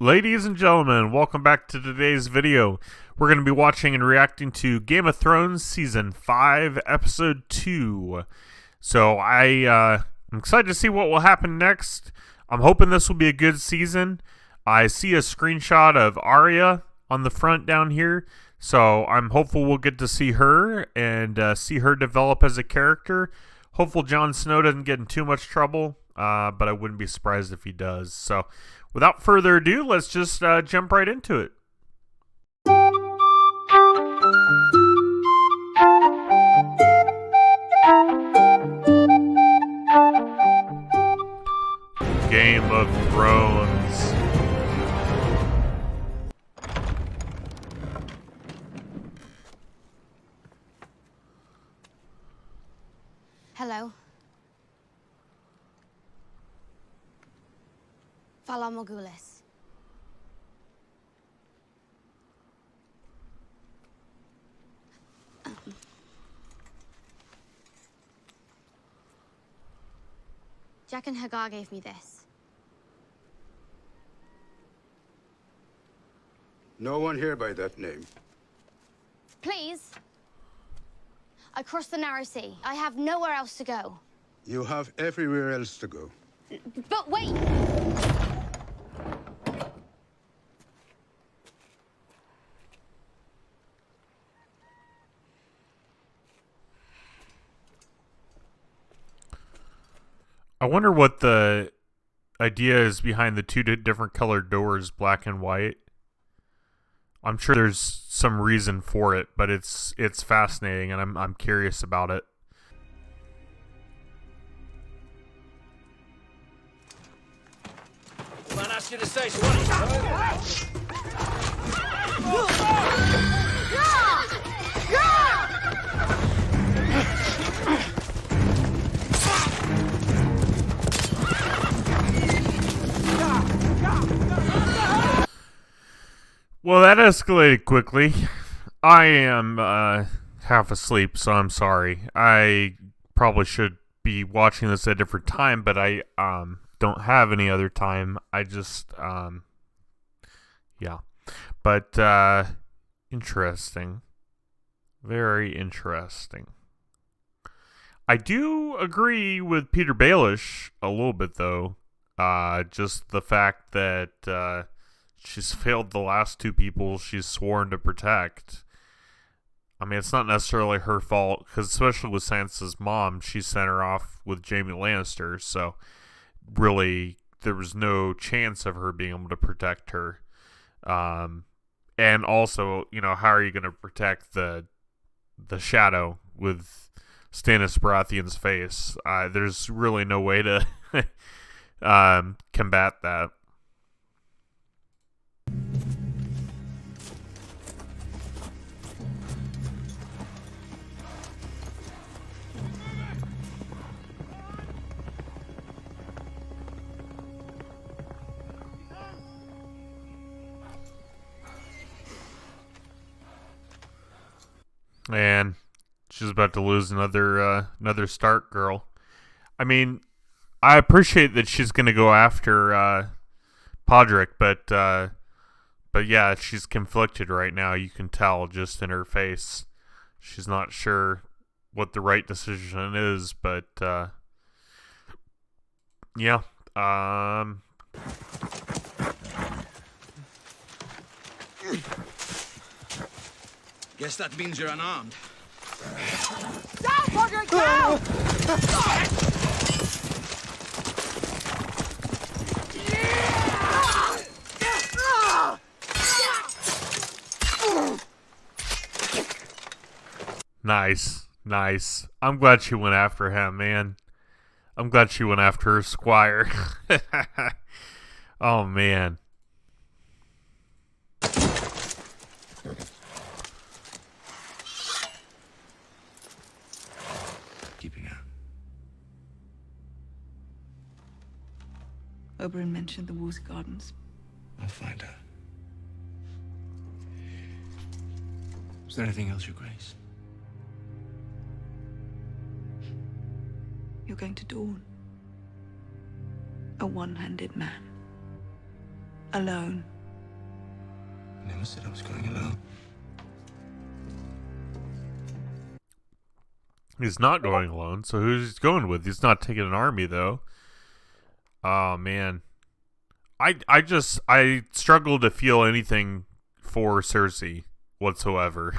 Ladies and gentlemen, welcome back to today's video. We're going to be watching and reacting to Game of Thrones Season 5, Episode 2. So I'm excited to see what will happen next. I'm hoping this will be a good season. I see a screenshot of Arya on the front down here, so I'm hopeful we'll get to see her and see her develop as a character. Hopeful Jon Snow doesn't get in too much trouble, but I wouldn't be surprised if he does. So without further ado, let's just jump right into it. Game of Thrones. Hello. Fala Morghulis. Jack and Hagar gave me this. No one here by that name. Please. I crossed the narrow sea. I have nowhere else to go. You have everywhere else to go. But wait! I wonder what the idea is behind the two different colored doors, black and white. I'm sure there's some reason for it, but it's fascinating, and I'm curious about it. Man asked you to say so, what? Well, that escalated quickly. I am half asleep, so I'm sorry. I probably should be watching this at a different time, but I don't have any other time. I just yeah. But interesting. Very interesting. I do agree with Peter Baelish a little bit, though. Just the fact that she's failed the last two people she's sworn to protect. I mean, it's not necessarily her fault, because especially with Sansa's mom, she sent her off with Jaime Lannister, so really there was no chance of her being able to protect her. And also, you know, how are you going to protect the shadow with Stannis Baratheon's face? There's really no way to combat that. And she's about to lose another Stark girl. I mean, I appreciate that she's going to go after Podrick, but yeah, she's conflicted right now. You can tell just in her face. She's not sure what the right decision is, but yeah. Guess that means you're unarmed. Down, Podrick, down! Nice, nice. I'm glad she went after him, man. I'm glad she went after her squire. Oh, man. Keeping her. Oberyn mentioned the Water Gardens. I'll find her. Is there anything else, Your Grace? You're going to Dawn. A one-handed man. Alone. never said I was going alone. He's not going alone, so who's he going with? He's not taking an army, though. Oh, man. I struggle to feel anything for Cersei whatsoever.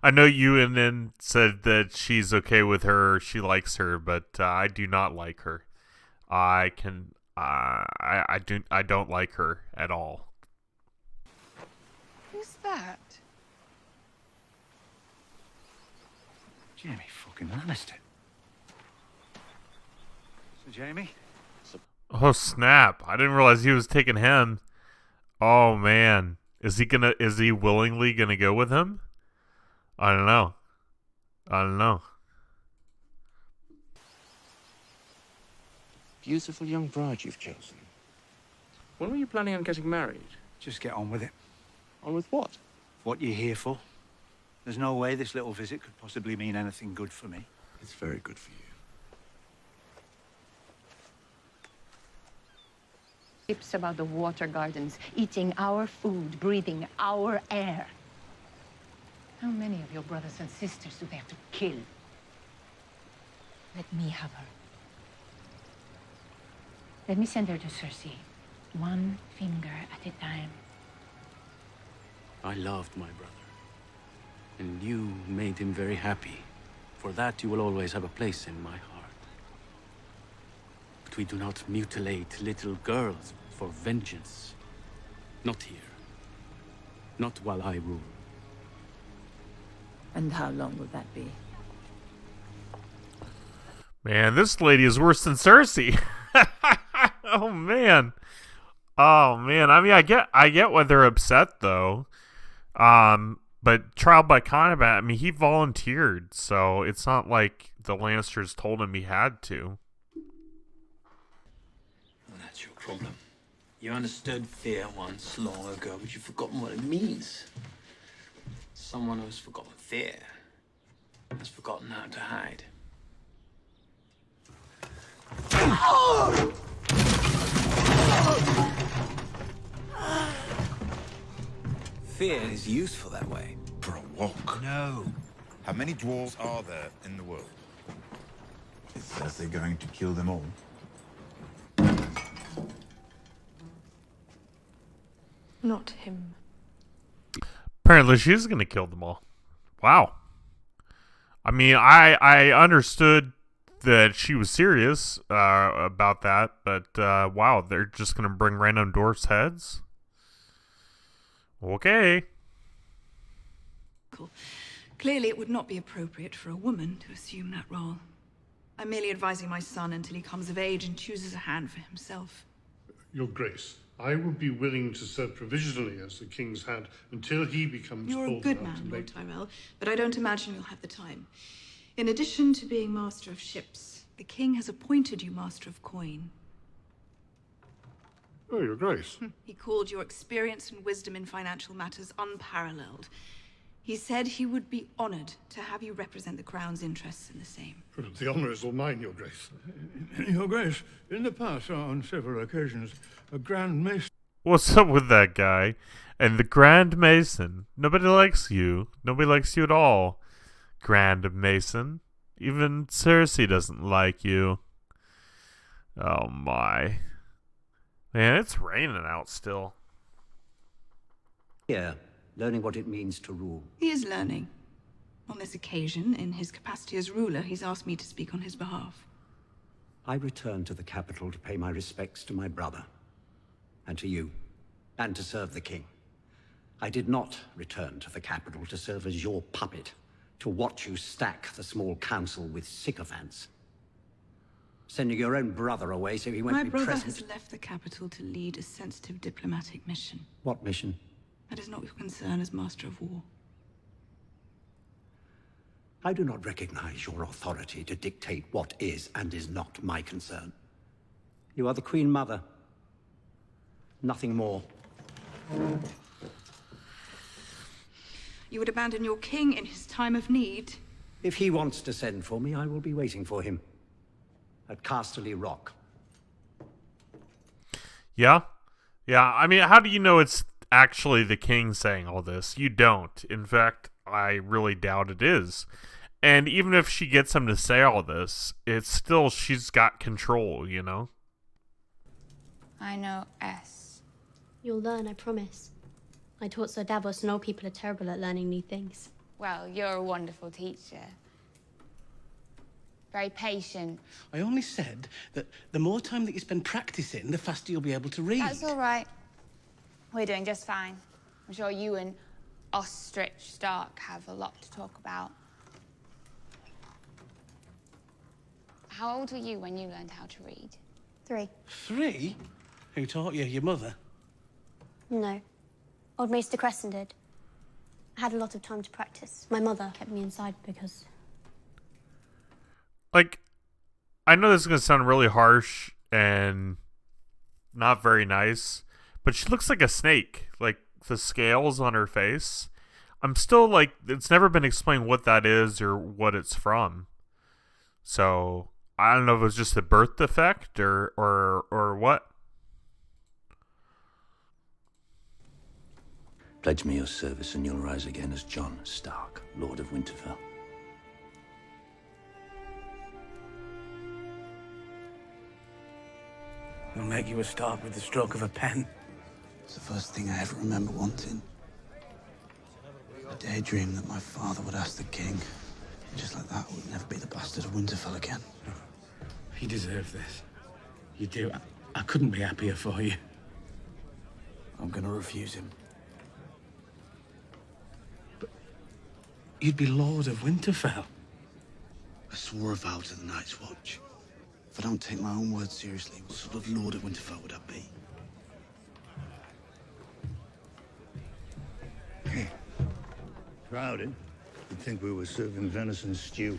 I know you and then said that she's okay with her, she likes her, but I do not like her. I don't like her at all. Who's that? Jamie fucking Lannister. So, Jamie? Oh snap! I didn't realize he was taking him. Oh man, is he willingly gonna go with him? I don't know. Beautiful young bride you've chosen. When were you planning on getting married? Just get on with it. On with what? What you here for? There's no way this little visit could possibly mean anything good for me. It's very good for you. Tips about the water gardens, eating our food, breathing our air. How many of your brothers and sisters do they have to kill? Let me have her. Let me send her to Cersei, one finger at a time. I loved my brother. And you made him very happy. For that, you will always have a place in my heart. But we do not mutilate little girls for vengeance. Not here. Not while I rule. And how long will that be? Man, this lady is worse than Cersei. Oh man. I mean, I get why they're upset though. But trial by combat, I mean, he volunteered, so it's not like the Lannisters told him he had to. Well, that's your problem. You understood fear once, long ago, but you've forgotten what it means. Someone who's forgotten fear has forgotten how to hide. Fear is useful that way. For a walk. No. How many dwarves are there in the world? Is Cersei going to kill them all? Not him. Apparently she's going to kill them all. Wow. I mean, I understood that she was serious about that, but wow, they're just going to bring random dwarfs' heads? Okay. Cool. Clearly, it would not be appropriate for a woman to assume that role. I'm merely advising my son until he comes of age and chooses a hand for himself. Your Grace, I would be willing to serve provisionally as the King's hand until he becomes You're a old good enough man, to Lord make... Tyrell, but I don't imagine you'll have the time. In addition to being Master of Ships, the King has appointed you Master of Coin. Oh, Your Grace. He called your experience and wisdom in financial matters unparalleled. He said he would be honored to have you represent the Crown's interests in the same. The honor is all mine, Your Grace. Your Grace, in the past, on several occasions, a Grand Mason... What's up with that guy? And the Grand Mason. Nobody likes you. Nobody likes you at all. Grand Mason. Even Cersei doesn't like you. Oh my. Man, it's raining out still. Yeah, learning what it means to rule. He is learning. On this occasion, in his capacity as ruler, he's asked me to speak on his behalf. I returned to the capital to pay my respects to my brother, and to you, and to serve the king. I did not return to the capital to serve as your puppet, to watch you stack the small council with sycophants. Sending your own brother away so he won't be present. My brother has left the capital to lead a sensitive diplomatic mission. What mission? That is not your concern as Master of War. I do not recognize your authority to dictate what is and is not my concern. You are the Queen Mother. Nothing more. You would abandon your king in his time of need? If he wants to send for me, I will be waiting for him. At Casterly Rock. Yeah? Yeah, I mean, how do you know it's actually the king saying all this. You don't. In fact, I really doubt it is. And even if she gets him to say all this, it's still, she's got control, you know? I know S. You'll learn, I promise. I taught Sir Davos and all people are terrible at learning new things. Well, you're a wonderful teacher. Very patient. I only said that the more time that you spend practicing, the faster you'll be able to read. That's all right. We're doing just fine. I'm sure you and Ostrich Stark have a lot to talk about. How old were you when you learned how to read? 3. 3? Who taught you? Your mother? No. Old Maester Crescent did. I had a lot of time to practice. My mother kept me inside because... Like, I know this is going to sound really harsh and not very nice, but she looks like a snake. Like, the scales on her face. I'm still, like, it's never been explained what that is or what it's from. So, I don't know if it was just a birth defect or what. Pledge me your service and you'll rise again as Jon Stark, Lord of Winterfell. I'll make you a Stark with the stroke of a pen. It's the first thing I ever remember wanting. I daydreamed that my father would ask the king. And just like that, I would never be the bastard of Winterfell again. You deserve this. You do. I couldn't be happier for you. I'm gonna refuse him. You'd be Lord of Winterfell. I swore a vow to the Night's Watch. If I don't take my own words seriously, what sort of Lord of Winterfell would I be? Crowded. You'd think we were serving venison stew.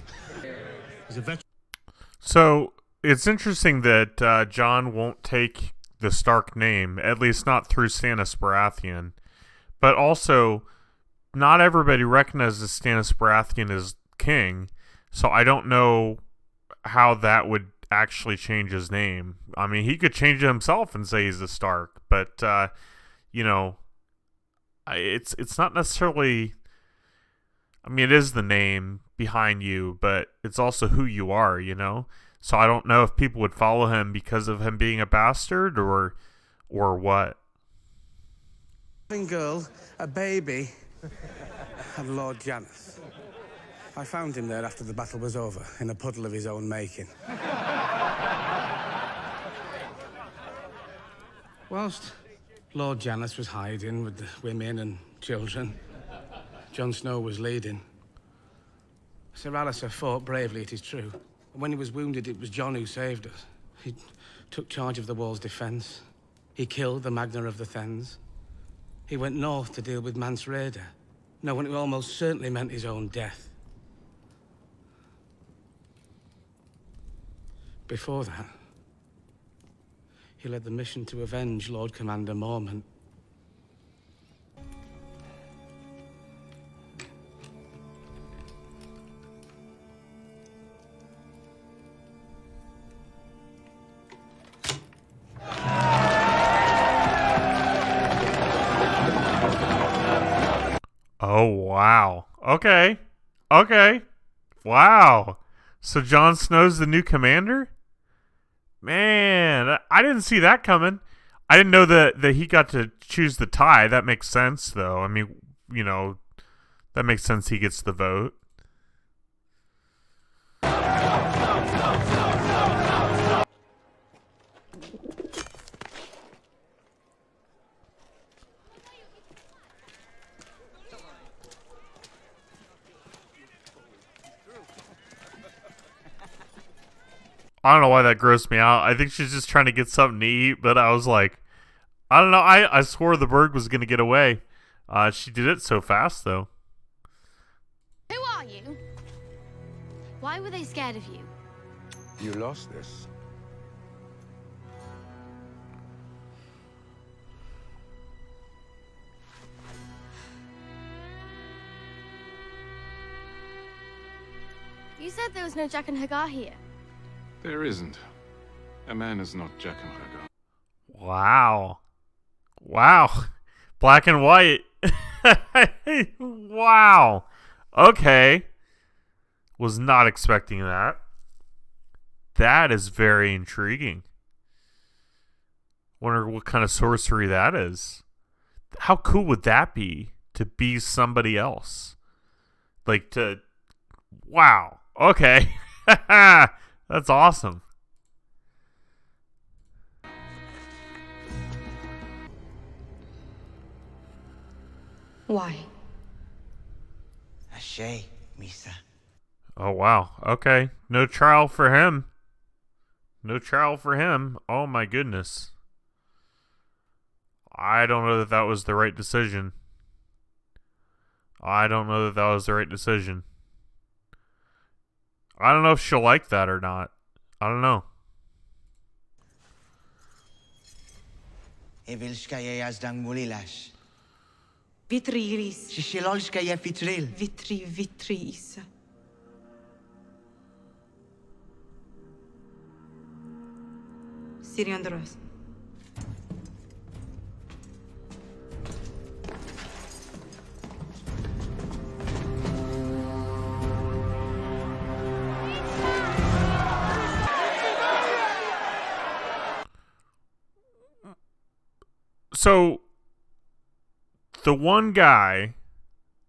So, it's interesting that Jon won't take the Stark name, at least not through Stannis Baratheon. But also, not everybody recognizes Stannis Baratheon as king, so I don't know how that would actually change his name. I mean, he could change it himself and say he's a Stark, but, you know, it's not necessarily... I mean, it is the name behind you, but it's also who you are, you know? So I don't know if people would follow him because of him being a bastard or what. Girl, a baby, and Lord Janos. I found him there after the battle was over, in a puddle of his own making. Whilst Lord Janos was hiding with the women and children, Jon Snow was leading. Sir Alistair fought bravely, it is true. And when he was wounded, it was Jon who saved us. He took charge of the wall's defense. He killed the Magna of the Thenns. He went north to deal with Mance Rayder, knowing it almost certainly meant his own death. Before that, he led the mission to avenge Lord Commander Mormont. Oh, wow. Okay. Wow. So Jon Snow's the new commander? Man, I didn't see that coming. I didn't know that he got to choose the tie. That makes sense, though. I mean, you know, that makes sense he gets the vote. I don't know why that grossed me out. I think she's just trying to get something to eat, but I was like, I don't know. I swore the bird was going to get away. She did it so fast, though. Who are you? Why were they scared of you? You lost this. You said there was no Jaqen H'ghar here. There isn't. A man is not Jaqen H'ghar. Wow. Black and white. Wow. Okay. Was not expecting that. That is very intriguing. Wonder what kind of sorcery that is. How cool would that be to be somebody else? Like to... Wow. Okay. That's awesome. Why? Ashe, Misa. Oh, wow. Okay. No trial for him. No trial for him. Oh, my goodness. I don't know that that was the right decision. I don't know that that was the right decision. I don't know if she'll like that or not. I don't know. Evilskaya yazdang mulilash. Vitriris. Shishilolskaya vitril. Vitris. Siriandros. So, the one guy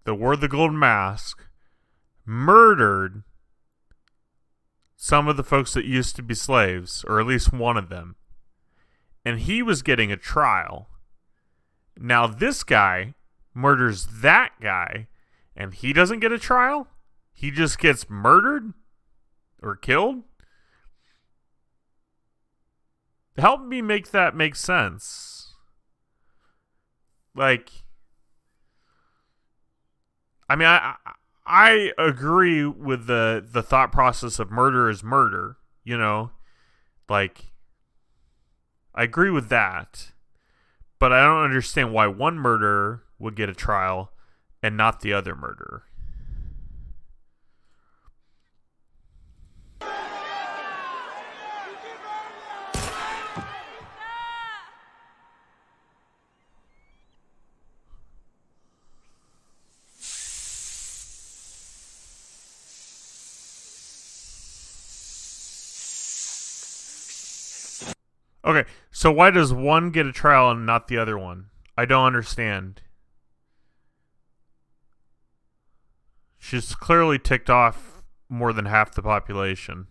that wore the golden mask murdered some of the folks that used to be slaves, or at least one of them. And he was getting a trial. Now this guy murders that guy, and he doesn't get a trial? He just gets murdered? Or killed? Help me make that make sense. Like, I mean, I agree with the thought process of murder is murder, you know? Like, I agree with that. But I don't understand why one murderer would get a trial and not the other murderer. Okay, so why does one get a trial and not the other one? I don't understand. She's clearly ticked off more than half the population.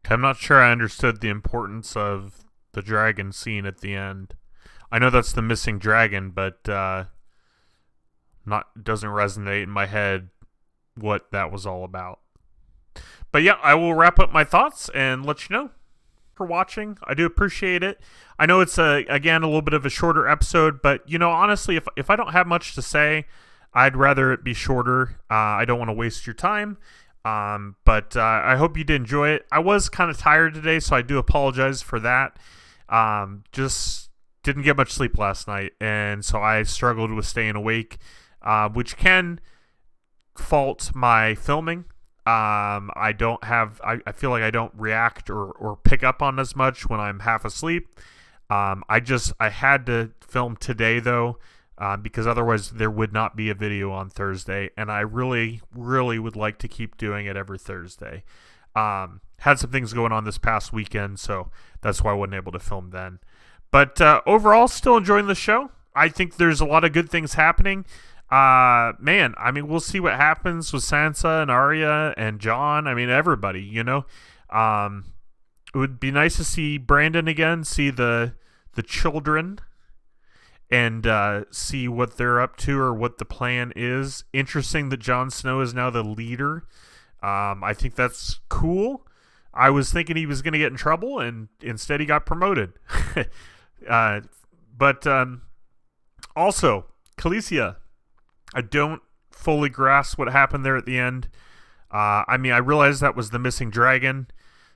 I'm not sure I understood the importance of the dragon scene at the end. I know that's the missing dragon, but doesn't resonate in my head what that was all about. But yeah, I will wrap up my thoughts and let you know for watching. I do appreciate it. I know it's again a little bit of a shorter episode, but you know, honestly, if I don't have much to say, I'd rather it be shorter. I don't want to waste your time. But I hope you did enjoy it. I was kind of tired today, so I do apologize for that. Just didn't get much sleep last night, and so I struggled with staying awake, which can fault my filming. I feel like I don't react or pick up on as much when I'm half asleep. I had to film today, though. Because otherwise there would not be a video on Thursday, and I really, really would like to keep doing it every Thursday. Had some things going on this past weekend, so that's why I wasn't able to film then. But overall, still enjoying the show. I think there's a lot of good things happening. Man, I mean, we'll see what happens with Sansa and Arya and Jon. I mean, everybody, you know. It would be nice to see Brandon again, see the children, and see what they're up to or what the plan is. Interesting that Jon Snow is now the leader. I think that's cool. I was thinking he was going to get in trouble, and instead he got promoted. But also, Khaleesi, I don't fully grasp what happened there at the end. I mean, I realized that was the missing dragon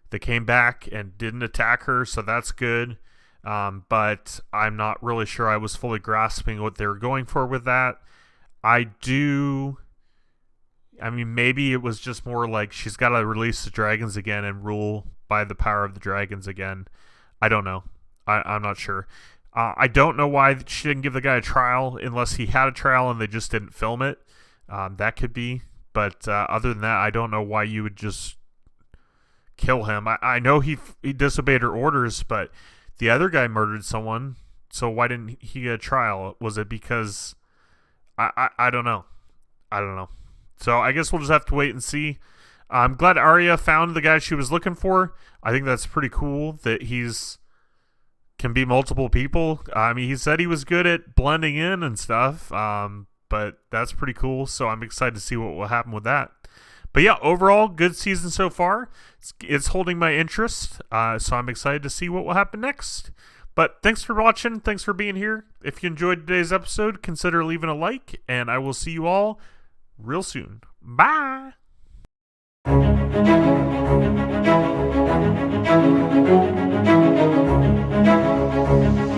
that came back and didn't attack her, so that's good. But I'm not really sure I was fully grasping what they were going for with that. I mean, maybe it was just more like she's got to release the dragons again and rule by the power of the dragons again. I don't know. I'm not sure. I don't know why she didn't give the guy a trial unless he had a trial and they just didn't film it. That could be. But other than that, I don't know why you would just kill him. I know he disobeyed her orders, but the other guy murdered someone. So why didn't he get a trial? Was it because... I don't know. I don't know. So I guess we'll just have to wait and see. I'm glad Arya found the guy she was looking for. I think that's pretty cool that can be multiple people. I mean, he said he was good at blending in and stuff, but that's pretty cool. So I'm excited to see what will happen with that. But yeah, overall, good season so far. It's holding my interest, so I'm excited to see what will happen next. But thanks for watching. Thanks for being here. If you enjoyed today's episode, consider leaving a like, and I will see you all real soon. Bye! Thank you.